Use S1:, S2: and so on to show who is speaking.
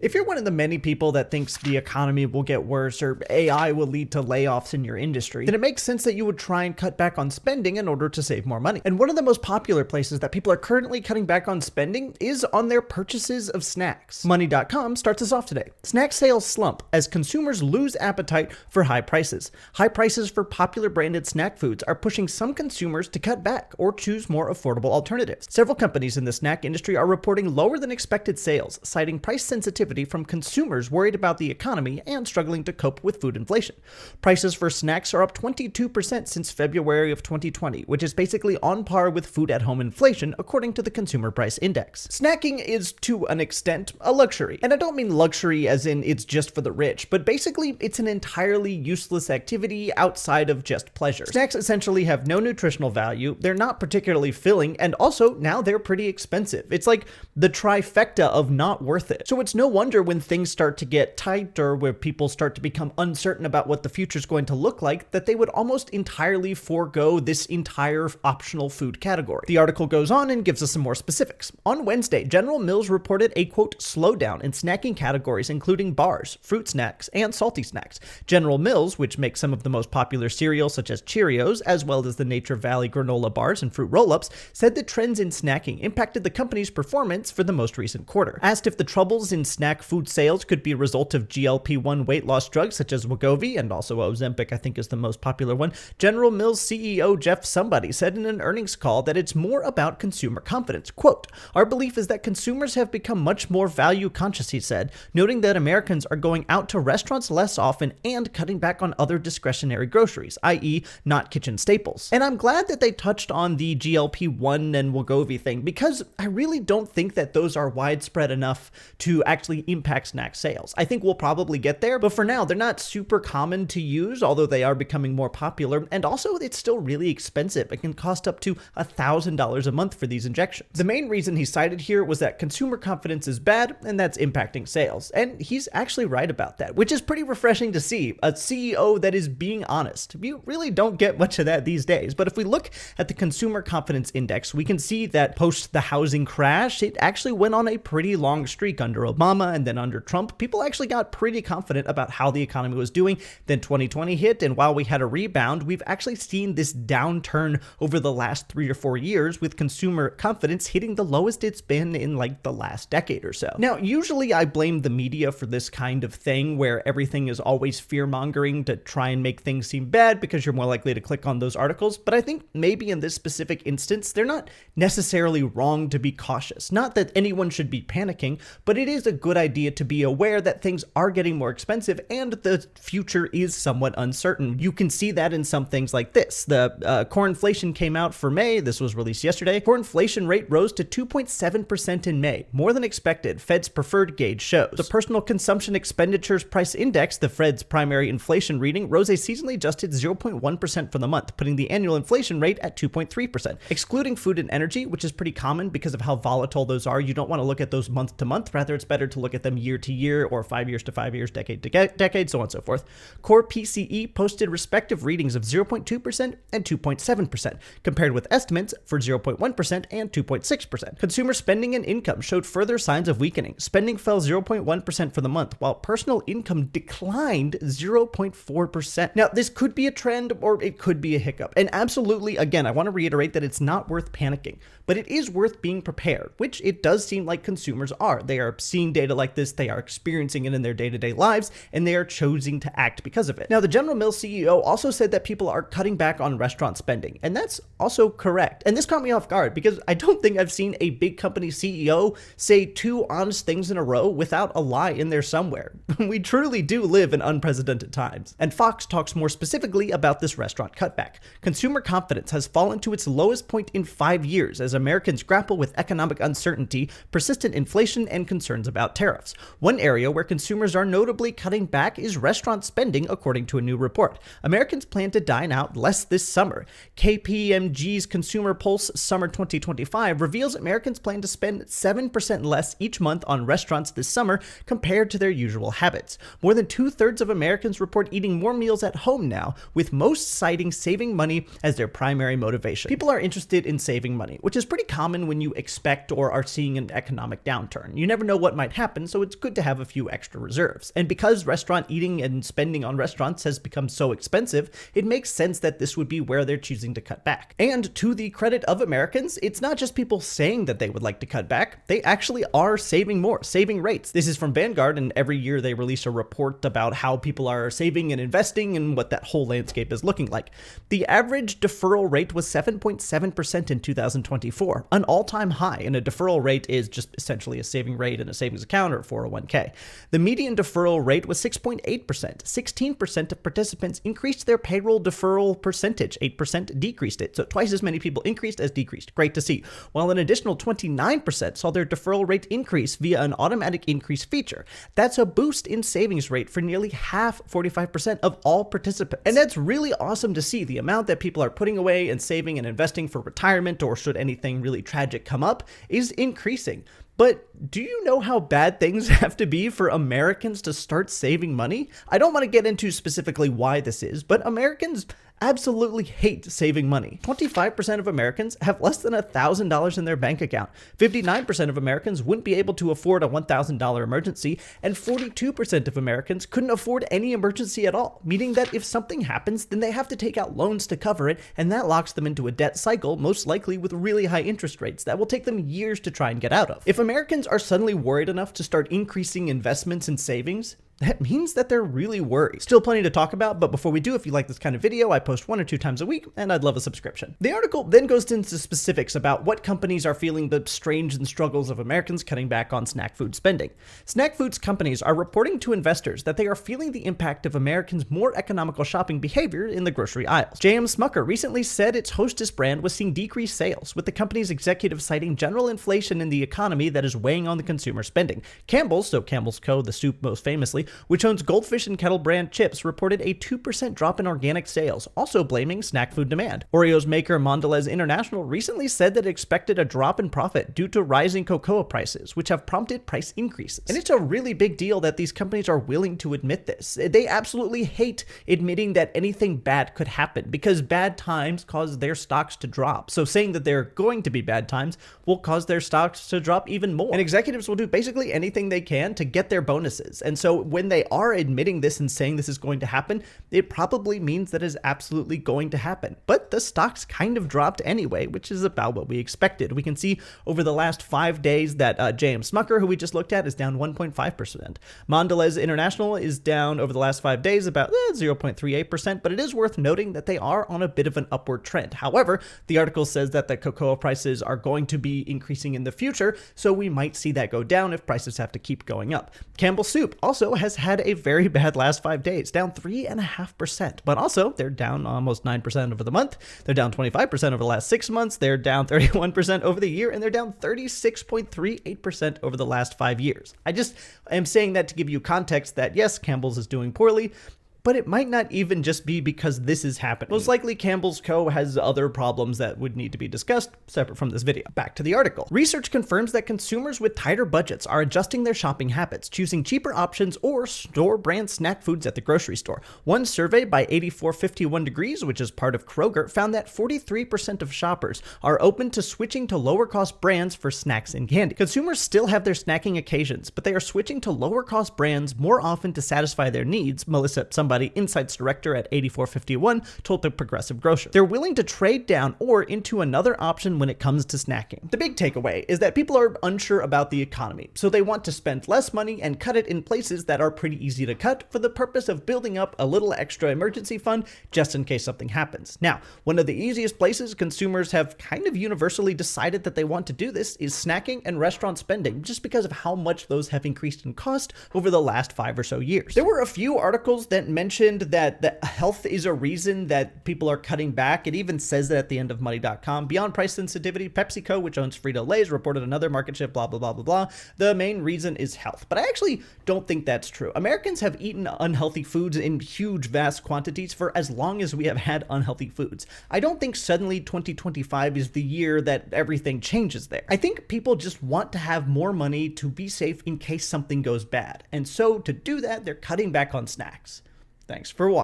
S1: If you're one of the many people that thinks the economy will get worse or AI will lead to layoffs in your industry, then it makes sense that you would try and cut back on spending in order to save more money. And one of the most popular places that people are currently cutting back on spending is on their purchases of snacks. Money.com starts us off today. Snack sales slump as consumers lose appetite for high prices. High prices for popular branded snack foods are pushing some consumers to cut back or choose more affordable alternatives. Several companies in the snack industry are reporting lower than expected sales, citing price sensitivity from consumers worried about the economy and struggling to cope with food inflation. Prices for snacks are up 22% since February of 2020, which is basically on par with food at home inflation, according to the Consumer Price Index. Snacking is, to an extent, a luxury. And I don't mean luxury as in it's just for the rich, but basically it's an entirely useless activity outside of just pleasure. Snacks essentially have no nutritional value, they're not particularly filling, and also now they're pretty expensive. It's like the trifecta of not worth it. So it's no wonder when things start to get tight or where people start to become uncertain about what the future is going to look like, that they would almost entirely forego this entire optional food category. The article goes on and gives us some more specifics. On Wednesday, General Mills reported a quote slowdown in snacking categories including bars, fruit snacks, and salty snacks. General Mills, which makes some of the most popular cereals such as Cheerios, as well as the Nature Valley granola bars and fruit roll-ups, said the trends in snacking impacted the company's performance for the most recent quarter. Asked if the troubles in snack food sales could be a result of GLP-1 weight loss drugs such as Wegovy, and also Ozempic I think is the most popular one, General Mills CEO Jeff Somebody said in an earnings call that it's more about consumer confidence. Quote, "Our belief is that consumers have become much more value conscious," he said, noting that Americans are going out to restaurants less often and cutting back on other discretionary groceries, i.e. not kitchen staples. And I'm glad that they touched on the GLP-1 and Wegovy thing, because I really don't think that those are widespread enough to actually impact snack sales. I think we'll probably get there, but for now, they're not super common to use, although they are becoming more popular, and also it's still really expensive. It can cost up to $1,000 a month for these injections. The main reason he cited here was that consumer confidence is bad, and that's impacting sales. And he's actually right about that, which is pretty refreshing to see. A CEO that is being honest. You really don't get much of that these days, but if we look at the Consumer Confidence Index, we can see that post the housing crash, it actually went on a pretty long streak under Obama and then under Trump. People actually got pretty confident about how the economy was doing. Then 2020 hit, and while we had a rebound, we've actually seen this downturn over the last 3 or 4 years, with consumer confidence hitting the lowest it's been in like the last decade or so. Now, usually I blame the media for this kind of thing, where everything is always fear-mongering to try and make things seem bad because you're more likely to click on those articles, but I think maybe in this specific instance, they're not necessarily wrong to be cautious. Not that anyone should be panicking, but it is a good idea to be aware that things are getting more expensive and the future is somewhat uncertain. You can see that in some things like this. The core inflation came out for May. This was released yesterday. Core inflation rate rose to 2.7% in May, more than expected, Fed's preferred gauge shows. The Personal Consumption Expenditures Price Index, the Fed's primary inflation reading, rose a seasonally adjusted 0.1% for the month, putting the annual inflation rate at 2.3%. Excluding food and energy, which is pretty common because of how volatile those are, you don't want to look at those month to month. Rather, it's better to look at them year to year or 5 years to 5 years, decade to decade, so on and so forth. Core PCE posted respective readings of 0.2% and 2.7%, compared with estimates for 0.1% and 2.6%. Consumer spending and income showed further signs of weakening. Spending fell 0.1% for the month, while personal income declined 0.4%. Now, this could be a trend or it could be a hiccup. And absolutely, again, I want to reiterate that it's not worth panicking, but it is worth being prepared, which it does seem like consumers are. They are seeing data like this, they are experiencing it in their day-to-day lives, and they are choosing to act because of it. Now, the General Mills CEO also said that people are cutting back on restaurant spending, and that's also correct. And this caught me off guard because I don't think I've seen a big company CEO say two honest things in a row without a lie in there somewhere. We truly do live in unprecedented times. And Fox talks more specifically about this restaurant cutback. Consumer confidence has fallen to its lowest point in 5 years as Americans grapple with economic uncertainty, persistent inflation, and concerns about tariffs. One area where consumers are notably cutting back is restaurant spending, according to a new report. Americans plan to dine out less this summer. KPMG's Consumer Pulse Summer 2025 reveals Americans plan to spend 7% less each month on restaurants this summer compared to their usual habits. More than 2/3 of Americans report eating more meals at home now, with most citing saving money as their primary motivation. People are interested in saving money, which is pretty common when you expect or are seeing an economic downturn. You never know what might happen. happen, so it's good to have a few extra reserves. And because restaurant eating and spending on restaurants has become so expensive, it makes sense that this would be where they're choosing to cut back. And to the credit of Americans, it's not just people saying that they would like to cut back, they actually are saving more, saving rates. This is from Vanguard, and every year they release a report about how people are saving and investing and what that whole landscape is looking like. The average deferral rate was 7.7% in 2024, an all-time high, and a deferral rate is just essentially a saving rate in a savings account or 401k. The median deferral rate was 6.8%. 16% of participants increased their payroll deferral percentage. 8% decreased it. So twice as many people increased as decreased. Great to see. While an additional 29% saw their deferral rate increase via an automatic increase feature. That's a boost in savings rate for nearly half, 45% of all participants. And that's really awesome to see. The amount that people are putting away and saving and investing for retirement, or should anything really tragic come up, is increasing. But do you know how bad things have to be for Americans to start saving money? I don't want to get into specifically why this is, but Americans absolutely hate saving money. 25% of Americans have less than $1,000 in their bank account. 59% of Americans wouldn't be able to afford a $1,000 emergency, and 42% of Americans couldn't afford any emergency at all, meaning that if something happens, then they have to take out loans to cover it, and that locks them into a debt cycle, most likely with really high interest rates that will take them years to try and get out of. If Americans are suddenly worried enough to start increasing investments and savings, that means that they're really worried. Still plenty to talk about, but before we do, if you like this kind of video, I post 1 or 2 times a week, and I'd love a subscription. The article then goes into specifics about what companies are feeling the strains and struggles of Americans cutting back on snack food spending. Snack foods companies are reporting to investors that they are feeling the impact of Americans' more economical shopping behavior in the grocery aisles. J.M. Smucker recently said its Hostess brand was seeing decreased sales, with the company's executive citing general inflation in the economy that is weighing on the consumer spending. Campbell's, so Campbell's Co., the soup most famously, which owns Goldfish and Kettle brand chips, reported a 2% drop in organic sales, also blaming snack food demand. Oreos maker Mondelez International recently said that it expected a drop in profit due to rising cocoa prices, which have prompted price increases. And it's a really big deal that these companies are willing to admit this. They absolutely hate admitting that anything bad could happen, because bad times cause their stocks to drop. So saying that there are going to be bad times will cause their stocks to drop even more. And executives will do basically anything they can to get their bonuses. And so when they are admitting this and saying this is going to happen, it probably means that it is absolutely going to happen. But the stocks kind of dropped anyway, which is about what we expected. We can see over the last 5 days that J.M. Smucker, who we just looked at, is down 1.5%. Mondelez International is down over the last 5 days about 0.38%, but it is worth noting that they are on a bit of an upward trend. However, the article says that the cocoa prices are going to be increasing in the future, so we might see that go down if prices have to keep going up. Campbell Soup also has had a very bad last 5 days, down 3.5%, but also they're down almost 9% over the month. They're down 25% over the last 6 months. They're down 31% over the year, and they're down 36.38% over the last 5 years. I just am saying that to give you context that yes, Campbell's is doing poorly, but it might not even just be because this is happening. Most likely Campbell's Co. has other problems that would need to be discussed separate from this video. Back to the article. Research confirms that consumers with tighter budgets are adjusting their shopping habits, choosing cheaper options or store brand snack foods at the grocery store. One survey by 8451 Degrees, which is part of Kroger, found that 43% of shoppers are open to switching to lower cost brands for snacks and candy. Consumers still have their snacking occasions, but they are switching to lower cost brands more often to satisfy their needs, Melissa, Insights Director at 8451, told the Progressive Grocer. They're willing to trade down or into another option when it comes to snacking. The big takeaway is that people are unsure about the economy, so they want to spend less money and cut it in places that are pretty easy to cut for the purpose of building up a little extra emergency fund just in case something happens. Now, one of the easiest places consumers have kind of universally decided that they want to do this is snacking and restaurant spending, just because of how much those have increased in cost over the last 5 or so years. There were a few articles that mentioned that health is a reason that people are cutting back. It even says that at the end of money.com. Beyond price sensitivity, PepsiCo, which owns Frito-Lay's, reported another market shift, blah, blah, blah, blah, blah. The main reason is health. But I actually don't think that's true. Americans have eaten unhealthy foods in huge, vast quantities for as long as we have had unhealthy foods. I don't think suddenly 2025 is the year that everything changes there. I think people just want to have more money to be safe in case something goes bad. And so to do that, they're cutting back on snacks. Thanks for watching.